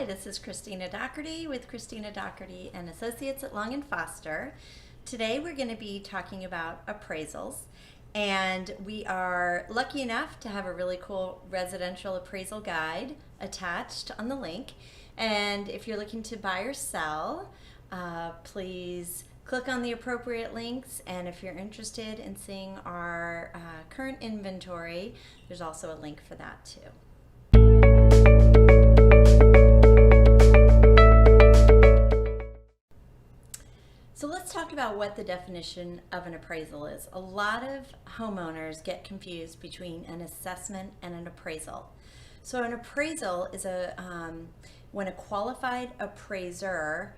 Hi, this is Cristina Dougherty with Cristina Dougherty and Associates at Long & Foster. Today we're going to be talking about appraisals, and we are lucky enough to have a really cool residential appraisal guide attached on the link. And if you're looking to buy or sell, please click on the appropriate links, and if you're interested in seeing our current inventory, there's also a link for that too. So let's talk about what the definition of an appraisal is. A lot of homeowners get confused between an assessment and an appraisal. So an appraisal is when a qualified appraiser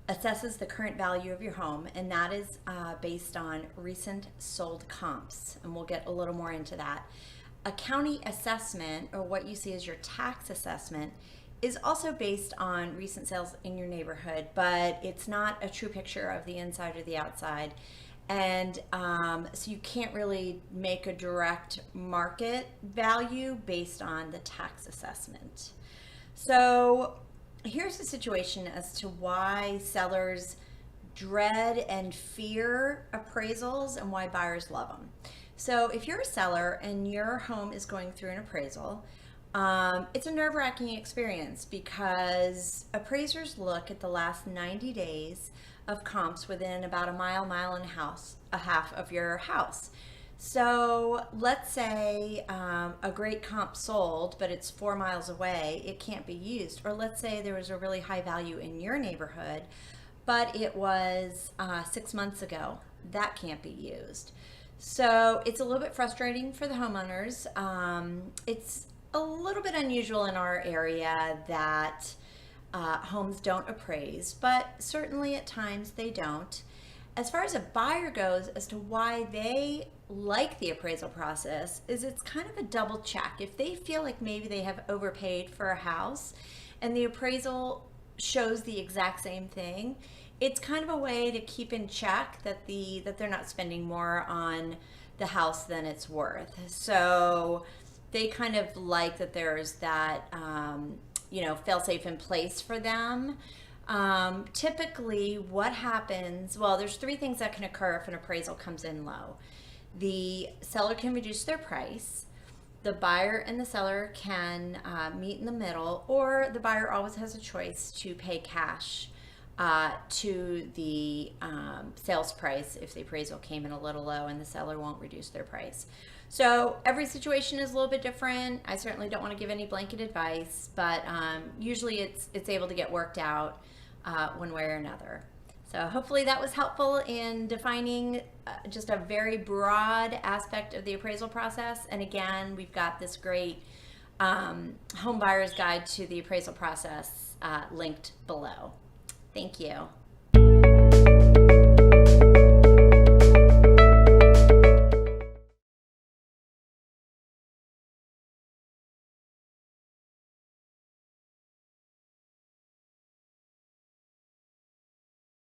assesses the current value of your home, and that is based on recent sold comps, and we'll get a little more into that. A county assessment, or what you see as your tax assessment, is also based on recent sales in your neighborhood, but it's not a true picture of the inside or the outside. And so you can't really make a direct market value based on the tax assessment. So here's the situation as to why sellers dread and fear appraisals and why buyers love them. So if you're a seller and your home is going through an appraisal, it's a nerve-wracking experience because appraisers look at the last 90 days of comps within about a mile and a half of your house. So let's say a great comp sold, but it's 4 miles away, it can't be used. Or let's say there was a really high value in your neighborhood, but it was 6 months ago, that can't be used. So it's a little bit frustrating for the homeowners. It's a little bit unusual in our area that homes don't appraise, but certainly at times they don't. As far as a buyer goes, as to why they like the appraisal process, is it's kind of a double check. If they feel like maybe they have overpaid for a house and the appraisal shows the exact same thing, it's kind of a way to keep in check that they're not spending more on the house than it's worth. So they kind of like that there's that fail-safe in place for them. Typically what happens, well, there's 3 things that can occur if an appraisal comes in low. The seller can reduce their price, the buyer and the seller can meet in the middle, or the buyer always has a choice to pay cash to the sales price if the appraisal came in a little low and the seller won't reduce their price. So every situation is a little bit different. I certainly don't want to give any blanket advice, but usually it's able to get worked out one way or another. So hopefully that was helpful in defining just a very broad aspect of the appraisal process. And again, we've got this great home buyer's guide to the appraisal process linked below. Thank you.